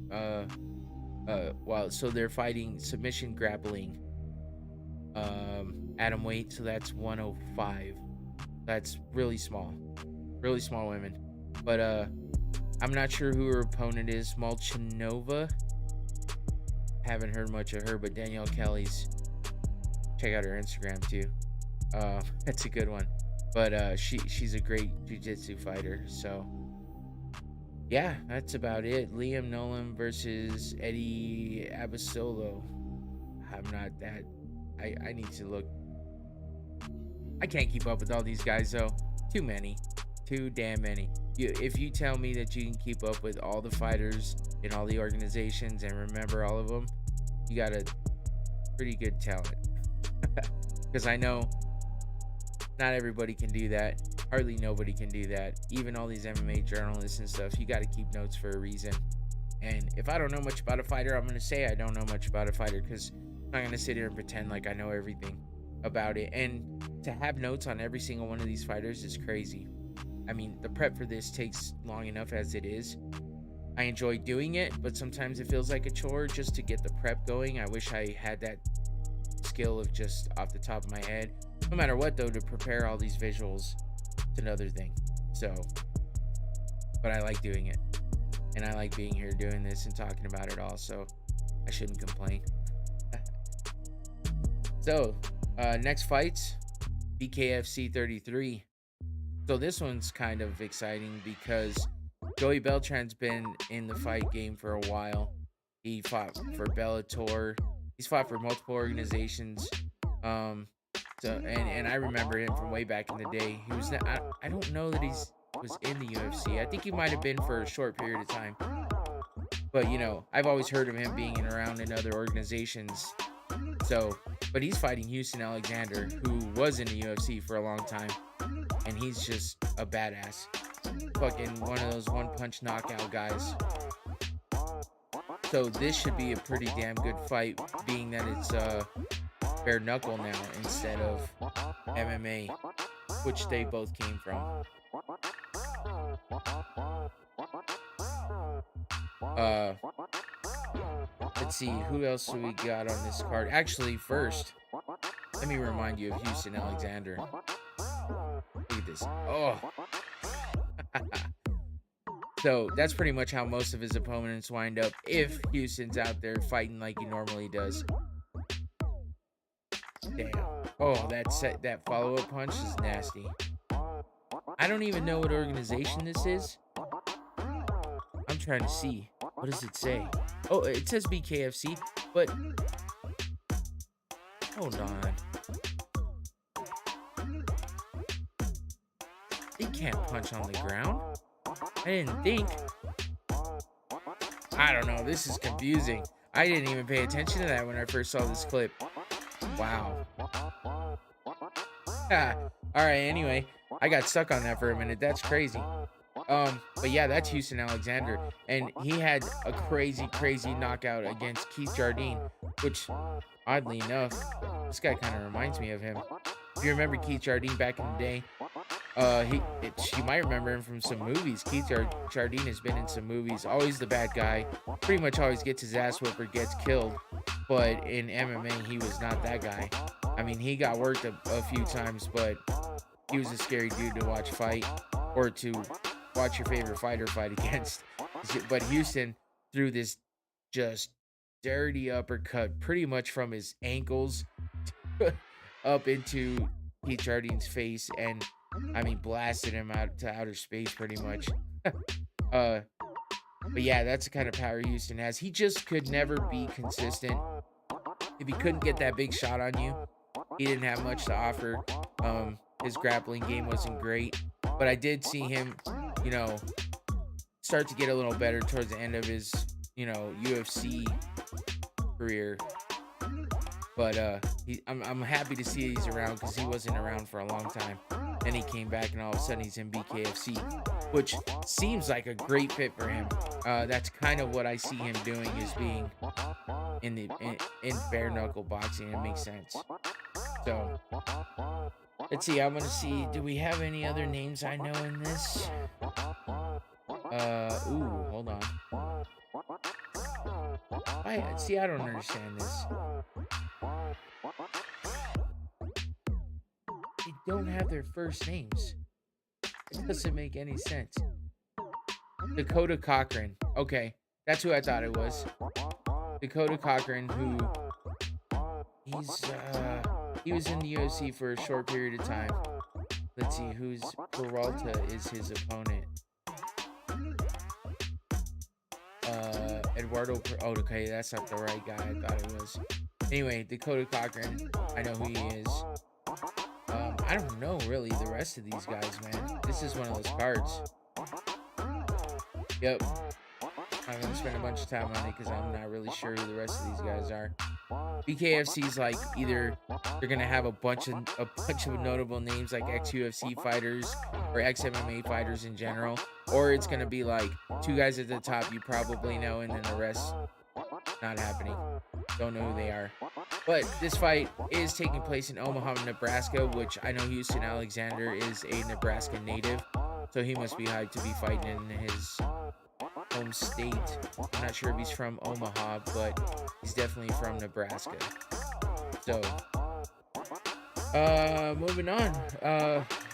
So they're fighting submission grappling. Atom weight, so that's 105. That's really small women. But I'm not sure who her opponent is. Molchanova. Haven't heard much of her, but Danielle Kelly's. Check out her Instagram too. That's a good one. But she's a great jiu-jitsu fighter. So yeah, that's about it. Liam Nolan versus Eddie Abasolo. I'm not that. I need to look. I can't keep up with all these guys though. Too many. Too damn many. If you tell me that you can keep up with all the fighters in all the organizations and remember all of them, you got a pretty good talent. Because I know not everybody can do that. Hardly nobody can do that. Even all these MMA journalists and stuff, you got to keep notes for a reason. And if I don't know much about a fighter, I'm going to say I don't know much about a fighter, because I'm not going to sit here and pretend like I know everything about it. And to have notes on every single one of these fighters is crazy. I mean, the prep for this takes long enough as it is. I enjoy doing it, but sometimes it feels like a chore just to get the prep going. I wish I had that skill of just off the top of my head. No matter what, though, to prepare all these visuals, it's another thing. So, but I like doing it. And I like being here doing this and talking about it all, so I shouldn't complain. So, next fights, BKFC 33. So this one's kind of exciting because Joey Beltran's been in the fight game for a while. He fought for Bellator. He's fought for multiple organizations. And I remember him from way back in the day. He was I don't know that was in the UFC. I think he might have been for a short period of time. But you know, I've always heard of him being around in other organizations. So, but he's fighting Houston Alexander, who was in the UFC for a long time. And he's just a badass. Fucking one of those one-punch knockout guys. So this should be a pretty damn good fight, being that it's bare knuckle now instead of MMA, which they both came from. Let's see, who else do we got on this card? Actually, first, let me remind you of Houston Alexander. Look at this. Oh. So that's pretty much how most of his opponents wind up if Houston's out there fighting like he normally does. Damn. Oh, that follow-up punch is nasty. I don't even know what organization this is. I'm trying to see. What does it say? Oh, it says BKFC, but hold on. They can't punch on the ground. I didn't think. I don't know. This is confusing. I didn't even pay attention to that when I first saw this clip. Wow. Alright, anyway. I got stuck on that for a minute. That's crazy. But yeah, that's Houston Alexander. And he had a crazy knockout against Keith Jardine, which, oddly enough, this guy kind of reminds me of him. If you remember Keith Jardine back in the day, you might remember him from some movies. Keith Jardine has been in some movies. Always the bad guy. Pretty much always gets his ass whipped or gets killed. But in MMA, he was not that guy. I mean, he got worked a few times, but he was a scary dude to watch fight or to watch your favorite fighter fight against. But Houston threw this just dirty uppercut pretty much from his ankles up into Keith Jardine's face, and I mean blasted him out to outer space pretty much. But yeah, that's the kind of power Houston has. He just could never be consistent. If he couldn't get that big shot on you, he didn't have much to offer. His grappling game wasn't great, but I did see him, you know, start to get a little better towards the end of his, you know, UFC career. But I'm happy to see he's around, because he wasn't around for a long time. Then he came back, and all of a sudden he's in BKFC, which seems like a great fit for him. That's kind of what I see him doing, is being in bare knuckle boxing. It makes sense. So let's see. I'm gonna see. Do we have any other names I know in this? Ooh, hold on. I don't understand this. They don't have their first names. It doesn't make any sense. Dakota Cochran. Okay, that's who I thought it was. Dakota Cochran, who he was in the UFC for a short period of time. Let's see, who's Peralta is his opponent. Eduardo. Oh, okay, that's not the right guy I thought it was. Anyway, Dakota Cochran, I know who he is. I I don't know really the rest of these guys, man. This is one of those cards. Yep. I'm gonna spend a bunch of time on it because I'm not really sure who the rest of these guys are. BKFC's like either they're gonna have a bunch of notable names like ex-UFC fighters or ex-MMA fighters in general, or it's gonna be like 2 guys at the top you probably know, and then the rest not happening. Don't know who they are. But this fight is taking place in Omaha, Nebraska, which I know Houston Alexander is a Nebraska native, so he must be hyped to be fighting in his home state. I'm not sure if he's from Omaha, but he's definitely from Nebraska. So, moving on.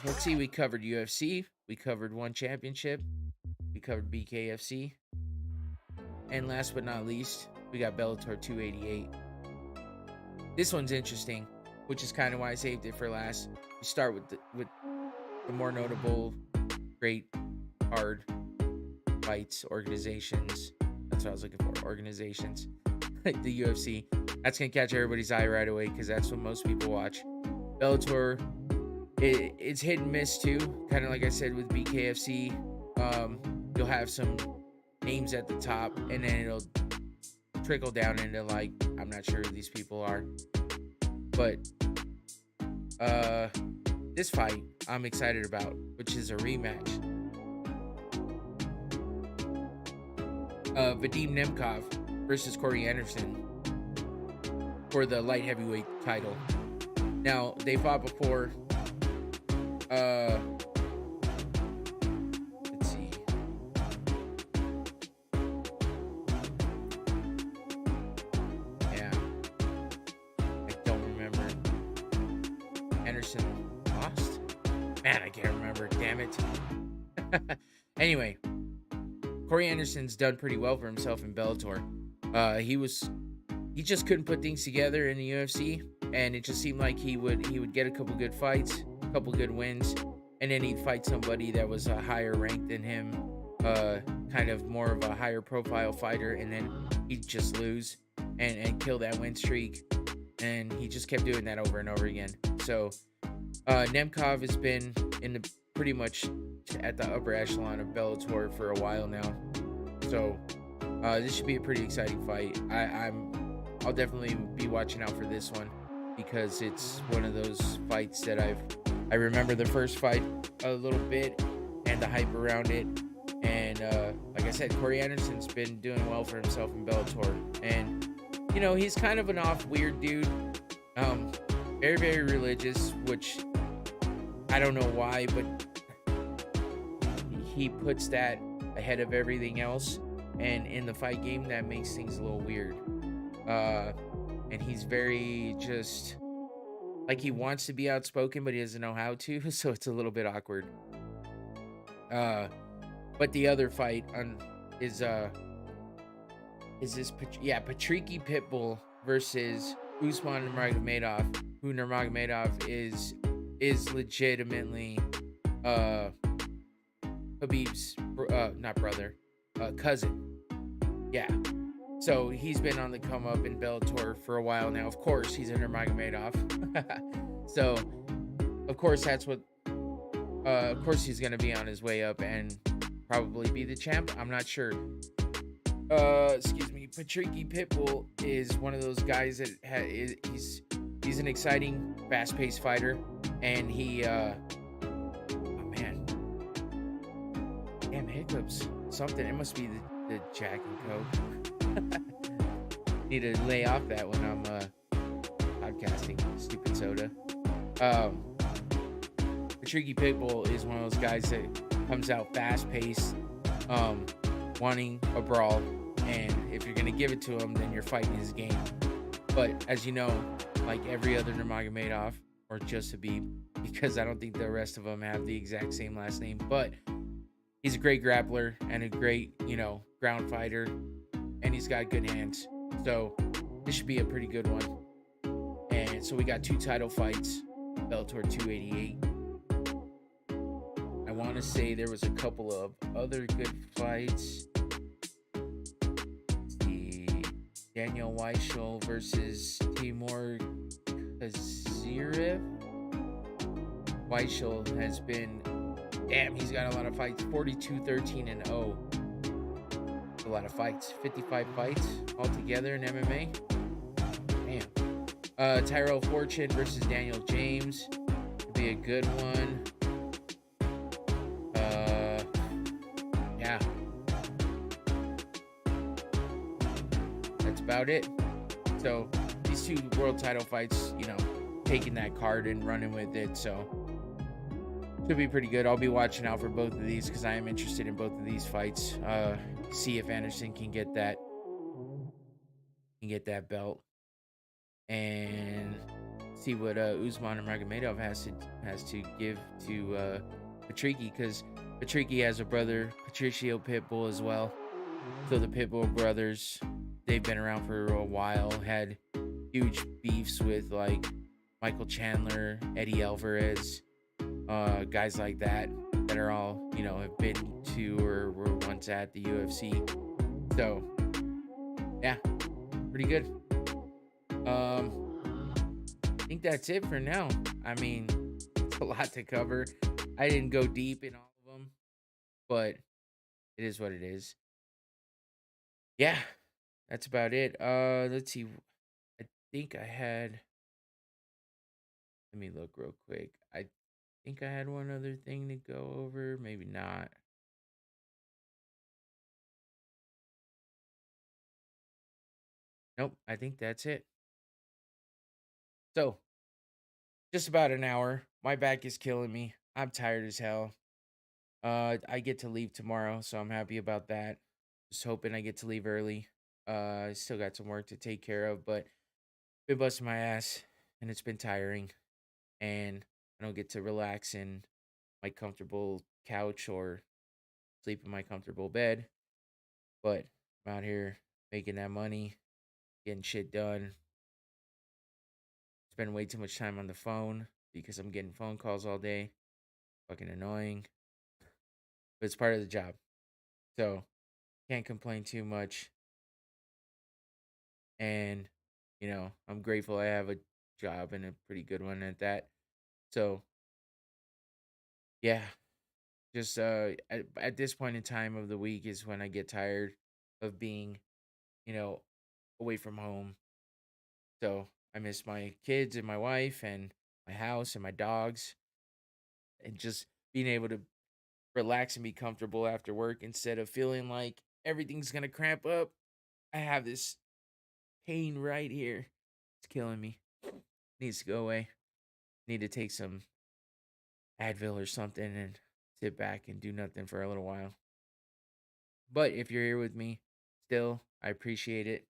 Let's see. We covered UFC. We covered one championship. We covered BKFC. And last but not least, we got Bellator 288. This one's interesting, which is kind of why I saved it for last. We start with the more notable, great, hard fights, organizations. That's what I was looking for. Organizations. The UFC. That's going to catch everybody's eye right away because that's what most people watch. Bellator, it's hit and miss too. Kind of like I said with BKFC. You'll have some names at the top and then it'll trickle down into like, I'm not sure who these people are. But this fight I'm excited about, which is a rematch. Vadim Nemkov versus Corey Anderson for the light heavyweight title. Now, they fought before. Let's see. Yeah. I don't remember. Anderson lost? Man, I can't remember. Damn it. Anyway. Corey Anderson's done pretty well for himself in Bellator. He just couldn't put things together in the UFC, and it just seemed like he would get a couple good fights, a couple good wins, and then he'd fight somebody that was a higher ranked than him, kind of more of a higher profile fighter, and then he'd just lose and kill that win streak, and he just kept doing that over and over again. So Nemkov has been in the pretty much at the upper echelon of Bellator for a while now, so this should be a pretty exciting fight. I'll definitely be watching out for this one because it's one of those fights that I remember the first fight a little bit and the hype around it, and like I said, Corey Anderson's been doing well for himself in Bellator, and you know, he's kind of an off weird dude, very, very religious, which I don't know why, but he puts that ahead of everything else, and in the fight game that makes things a little weird. And he's very just like, he wants to be outspoken but he doesn't know how to, so it's a little bit awkward. But the other fight is this Patricky Pitbull versus Usman Nurmagomedov, who Nurmagomedov is legitimately Khabib's not brother, cousin. Yeah. So he's been on the come up in Bellator for a while now. Of course, he's a Nurmagomedov. So, of course, that's what. Of course, he's gonna be on his way up and probably be the champ. I'm not sure. Excuse me. Patricky Pitbull is one of those guys that he's an exciting, fast-paced fighter, and he. Oh man. Damn hiccups. Something. It must be the Jack and Coke. Need to lay off that when I'm podcasting. Stupid soda. Patricky Pitbull is one of those guys that comes out fast-paced, wanting a brawl, and if you're gonna give it to him, then you're fighting his game. But as you know, like every other Nurmagomedov, or just Khabib, because I don't think the rest of them have the exact same last name, but he's a great grappler and a great, ground fighter, and he's got good hands. So this should be a pretty good one. And so we got 2 title fights, Bellator 288. I want to say there was a couple of other good fights. The Daniel Weichel versus Timur Kazirev. Weichel has been, damn, he's got a lot of fights. 42-13-0. A lot of fights. 55 fights altogether in MMA. Damn. Tyrell Fortune versus Daniel James. Could be a good one. Yeah. That's about it. So these two world title fights, taking that card and running with it. So should be pretty good. I'll be watching out for both of these because I am interested in both of these fights. See if Anderson can get that belt, and see what Usman and Magomedov has to give to Patricky, because Patricky has a brother, Patricio Pitbull, as well. So the Pitbull brothers, they've been around for a while, had huge beefs with like Michael Chandler, Eddie Alvarez, guys like that are all, have been to or were once at the UFC. So yeah, pretty good. I think that's it for now. I mean, it's a lot to cover. I didn't go deep in all of them, but it is what it is. Yeah, that's about it. Let's see. I think I had, let me look real quick. I think I had one other thing to go over. Maybe not. Nope, I think that's it. So, just about an hour. My back is killing me. I'm tired as hell. I get to leave tomorrow, so I'm happy about that. Just hoping I get to leave early. I still got some work to take care of, but been busting my ass, and it's been tiring. And I don't get to relax in my comfortable couch or sleep in my comfortable bed. But I'm out here making that money, getting shit done. Spend way too much time on the phone because I'm getting phone calls all day. Fucking annoying. But it's part of the job. So can't complain too much. And, I'm grateful I have a job, and a pretty good one at that. So yeah, just at this point in time of the week is when I get tired of being, you know, away from home. So I miss my kids and my wife and my house and my dogs, and just being able to relax and be comfortable after work instead of feeling like everything's gonna cramp up. I have this pain right here. It's killing me. Needs to go away. Need to take some Advil or something and sit back and do nothing for a little while. But if you're here with me still, I appreciate it.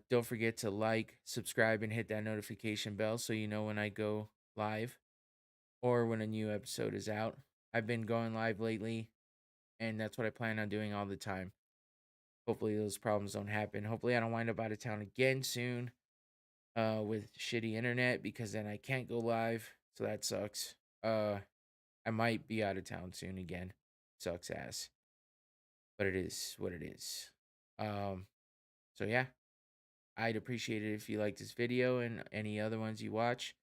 Don't forget to like, subscribe, and hit that notification bell so you know when I go live or when a new episode is out. I've been going live lately, and that's what I plan on doing all the time. Hopefully those problems don't happen. Hopefully I don't wind up out of town again soon with shitty internet, because then I can't go live. So that sucks. I might be out of town soon again. Sucks ass. But it is what it is. Um, so yeah, I'd appreciate it if you like this video and any other ones you watch,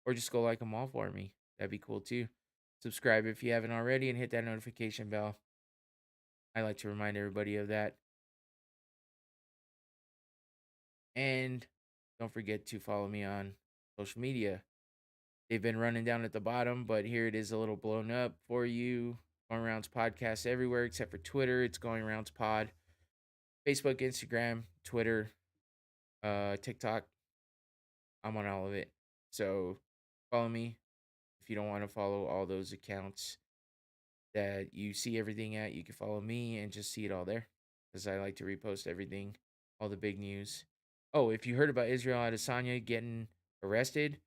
or just go like them all for me. That'd be cool too. Subscribe if you haven't already, and hit that notification bell. I like to remind everybody of that. And don't forget to follow me on social media. They've been running down at the bottom, but here it is a little blown up for you. Going Rounds Podcast everywhere except for Twitter. It's Going Rounds Pod. Facebook, Instagram, Twitter, TikTok. I'm on all of it. So follow me if you don't want to follow all those accounts that you see everything at. You can follow me and just see it all there, because I like to repost everything, all the big news. Oh, if you heard about Israel Adesanya getting arrested,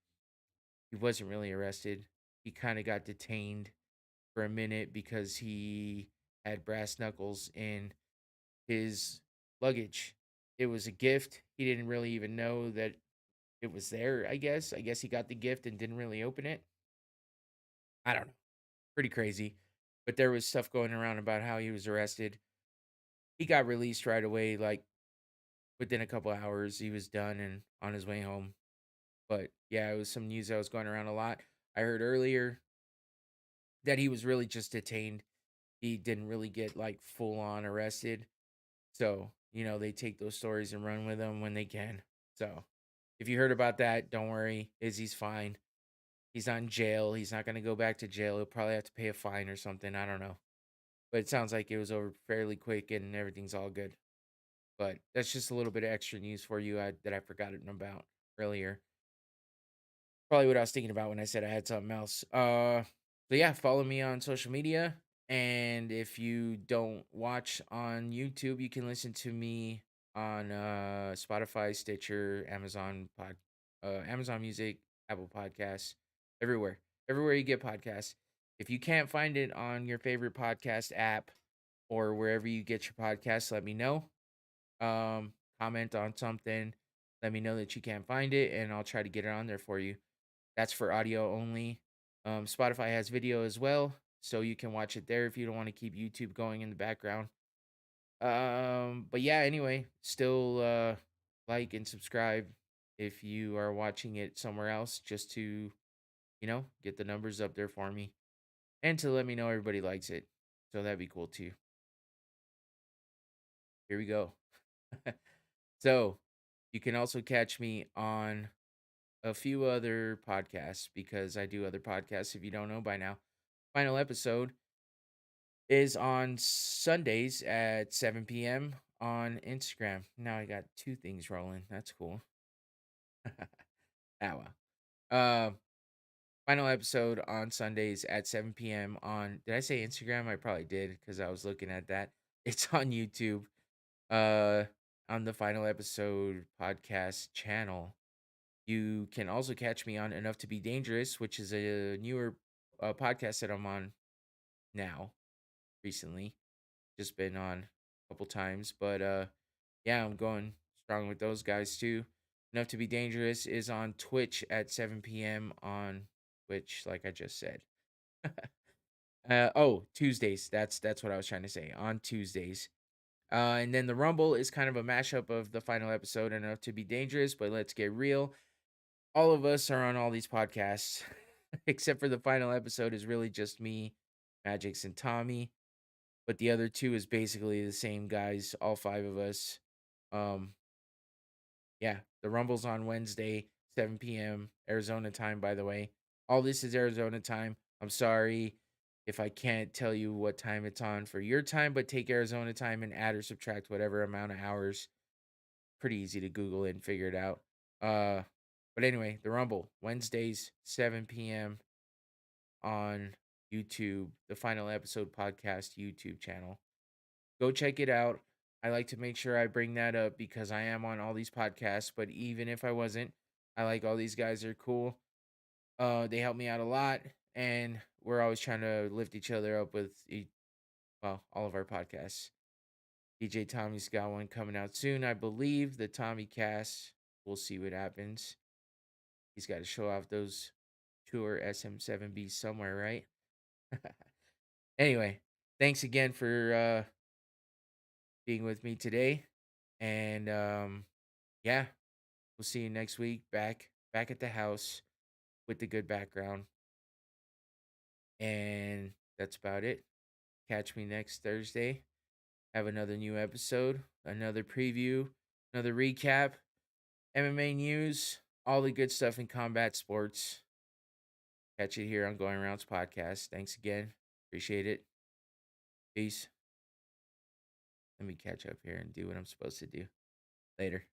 he wasn't really arrested. He kind of got detained for a minute because he had brass knuckles in his luggage. It was a gift. He didn't really even know that it was there, I guess. I guess he got the gift and didn't really open it. I don't know. Pretty crazy. But there was stuff going around about how he was arrested. He got released right away, like within a couple hours. He was done and on his way home. But yeah, it was some news that was going around a lot. I heard earlier that he was really just detained. He didn't really get like full on arrested. So, they take those stories and run with them when they can. So, if you heard about that, don't worry. Izzy's fine. He's not in jail. He's not going to go back to jail. He'll probably have to pay a fine or something. I don't know. But it sounds like it was over fairly quick and everything's all good. But that's just a little bit of extra news for you that I forgot about earlier. Probably what I was thinking about when I said I had something else. So yeah, follow me on social media. And if you don't watch on YouTube, you can listen to me on Spotify, Stitcher, Amazon Music, Apple Podcasts, everywhere. Everywhere you get podcasts. If you can't find it on your favorite podcast app or wherever you get your podcasts, let me know. Comment on something. Let me know that you can't find it, and I'll try to get it on there for you. That's for audio only. Spotify has video as well, so you can watch it there if you don't want to keep YouTube going in the background. But yeah, anyway, still like and subscribe if you are watching it somewhere else, just to get the numbers up there for me and to let me know everybody likes it. So that'd be cool too. Here we go. So you can also catch me on a few other podcasts because I do other podcasts if you don't know by now. Final episode is on Sundays at 7 p.m. on Instagram. Now I got two things rolling. That's cool. Ah, wow. Final episode on Sundays at 7 p.m. on, did I say Instagram? I probably did because I was looking at that. It's on YouTube. On the Final Episode podcast channel. You can also catch me on Enough to Be Dangerous, which is a newer podcast that I'm on now, recently. Just been on a couple times, but yeah, I'm going strong with those guys too. Enough to Be Dangerous is on Twitch at 7 p.m. on Twitch, like I just said. Tuesdays. That's what I was trying to say. On Tuesdays. And then the Rumble is kind of a mashup of the final episode, Enough to Be Dangerous, but let's get real. All of us are on all these podcasts, except for the final episode is really just me, Magix, and Tommy. But the other two is basically the same guys, all five of us. Um, yeah, the Rumble's on Wednesday, 7 p.m. Arizona time, by the way. All this is Arizona time. I'm sorry if I can't tell you what time it's on for your time, but take Arizona time and add or subtract whatever amount of hours. Pretty easy to Google it and figure it out. But anyway, the Rumble, Wednesdays, 7 p.m. on YouTube, the Final Episode Podcast YouTube channel. Go check it out. I like to make sure I bring that up because I am on all these podcasts, but even if I wasn't, I like all these guys. They're cool. They help me out a lot, and we're always trying to lift each other up with all of our podcasts. DJ Tommy's got one coming out soon, I believe. The Tommy Cast. We'll see what happens. He's got to show off those tour SM7Bs somewhere, right? Anyway, thanks again for being with me today. And yeah, we'll see you next week back at the house with the good background. And that's about it. Catch me next Thursday. Have another new episode, another preview, another recap, MMA news, all the good stuff in combat sports. Catch it here on Going Rounds Podcast. Thanks again. Appreciate it. Peace. Let me catch up here and do what I'm supposed to do. Later.